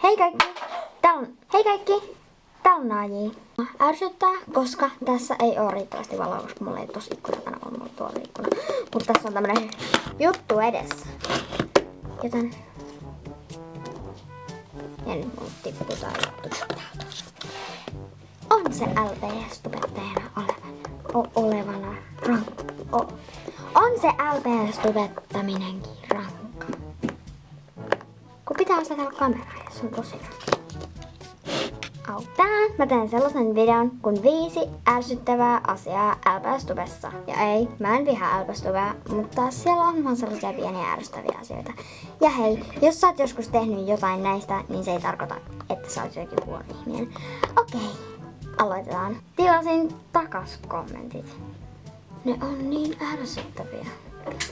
Hei kaikki! Tää on Naaji. Ärsyttää, koska tässä ei oo riittävästi valoa, koska mulla ei tosi ikkuna tänä on mulla tuolla ikkuna. Mutta tässä on tämmönen juttu edessä. Joten... Ja nyt mulla tippuu tää juttu täältä. On se LPS-tubettajana olevana rankka. On se LPS-tubettaminenkin rankka. Kun pitää asetella kameraa ja se on tosi rankka. Tänään mä teen sellaisen videon kuin 5 ärsyttävää asiaa LPS-tubessa. Ja ei, mä en vihaa LPS-tubea, mutta siellä on vaan sellaisia pieniä ärsyttäviä asioita. Ja hei, jos sä oot joskus tehnyt jotain näistä, niin se ei tarkoita, että sä oot jokin huono ihminen. Okei, aloitetaan. Tilasin takas kommentit. Ne on niin ärsyttäviä.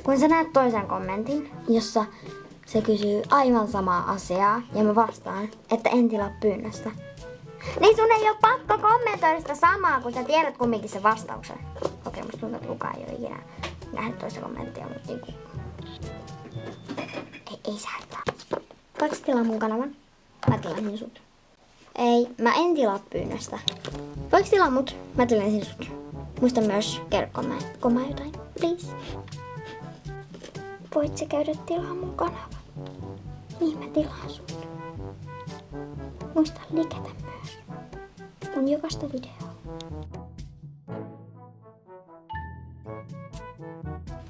Kun sä näet toisen kommentin, jossa se kysyy aivan samaa asiaa ja mä vastaan, että en tilaa pyynnöstä. Niin sun ei oo pakko kommentoida sitä samaa, kun sä tiedät kumminkin sen vastauksen. Okei, musta tuntuu, että kukaan ei oo ikinä nähnyt toista kommenttia, mutta niinku... Ei sä hätää. Voitko tilaa mun kanavan? Mä tilasin sut. Ei, mä en tilaa pyynnöstä. Voitko tilaa mut? Mä tilasin sut. Muista myös kerkkomaan jotain, please. Voit sä käydä tilaa mun kanavan? Niin mä tilaan sut. Muista liketä myös mun jokaista videoa.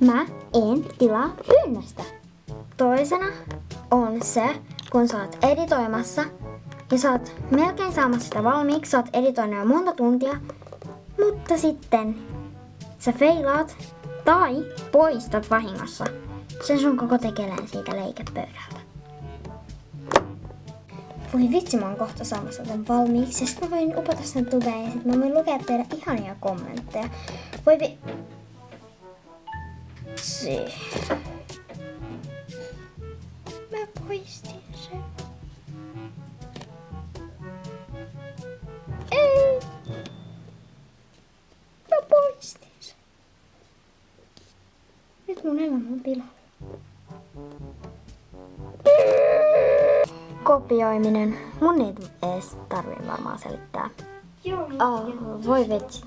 Mä en tilaa pyynnöstä. Toisena on se, kun sä oot editoimassa ja sä oot melkein saamassa sitä valmiiksi, sä oot editoinut jo monta tuntia, mutta sitten sä feilaat tai poistat vahingossa sen sun koko tekeleen siitä leikepöydältä. Voi vitsi, mä oon kohta saamassa tän valmiiksi ja sit mä voin upota sen tubeen ja sit mä voin lukea teidän ihania kommentteja. Voi Mä poistin sen. Ei! Mä poistin sen. Nyt mun elämä on pilalla. Kopioiminen. Mun ei edes tarvii varmaan selittää. Voi vitsi.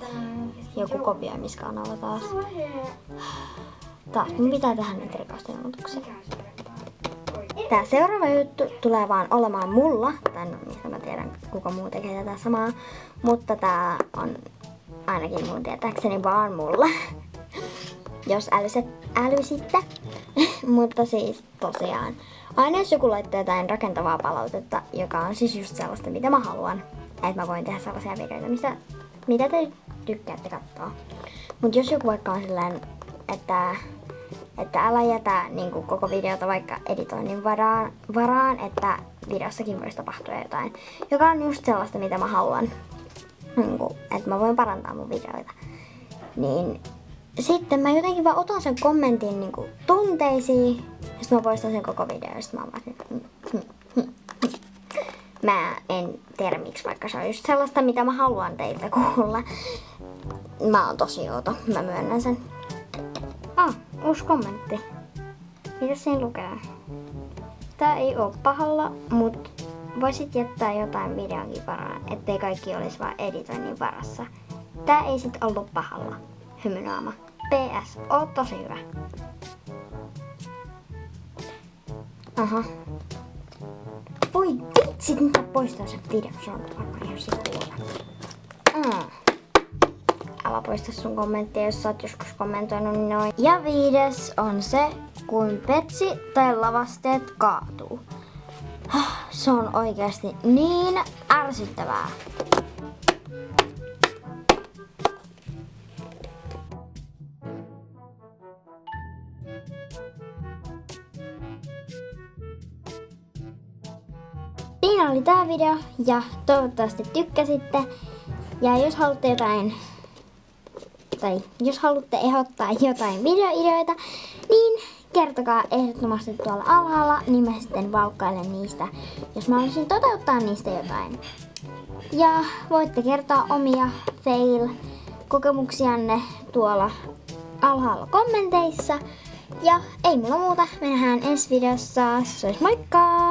Joku kopioimiskanava taas. Taas mun pitää tehdä näitä rikosilmoituksia. Tää seuraava juttu tulee vaan olemaan mulla. Tai no, mistä mä tiedän kuka muu tekee tätä samaa. Mutta tää on ainakin mun tietääkseni vaan mulla. Jos älysitte. Mutta siis tosiaan. Aina jos joku laittaa jotain rakentavaa palautetta, joka on siis just sellaista, mitä mä haluan. Että mä voin tehdä sellaisia videoita, mitä te tykkäätte katsoa. Mut jos joku vaikka on silleen, että älä jätä niin kuin koko videota vaikka editoinnin varaan, että videossakin voisi tapahtua jotain, joka on just sellaista, mitä mä haluan. Niin kuin, että mä voin parantaa mun videoita. Niin sitten mä jotenkin vaan otan sen kommentin niin kuin tunteisiin, ja sitten mä poistan sen koko videon, ja sitten mä oon vaan Mä en tiedä miksi, vaikka se on just sellaista, mitä mä haluan teiltä kuulla. Mä oon tosi outo, mä myönnän sen. Uusi kommentti. Mitäs siinä lukee? Tää ei oo pahalla, mut voisit jättää jotain videonkin varaan, ettei kaikki olisi vaan editoinnin varassa. Tää ei sit ollut pahalla. Hymynaama. PS, oot tosi hyvä. Aha. Voi vitsit, nyt mä poistan sen videon. Se on varmaan ihan sikuulla. Älä poista sun kommenttia, jos sä oot joskus kommentoinut noin. Ja 5. on se, kun petsi tai lavasteet kaatuu. Se on oikeasti niin ärsyttävää. Siinä oli tää video ja toivottavasti tykkäsitte. Ja jos haluatte jos haluatte ehdottaa jotain videoideoita, niin kertokaa ehdottomasti tuolla alhaalla, niin mä sitten valkkailen niistä, jos mä haluaisin toteuttaa niistä jotain. Ja voitte kertoa omia fail-kokemuksianne tuolla alhaalla kommenteissa. Ja ei mulla muuta, me nähdään ensi videossa. Moikka!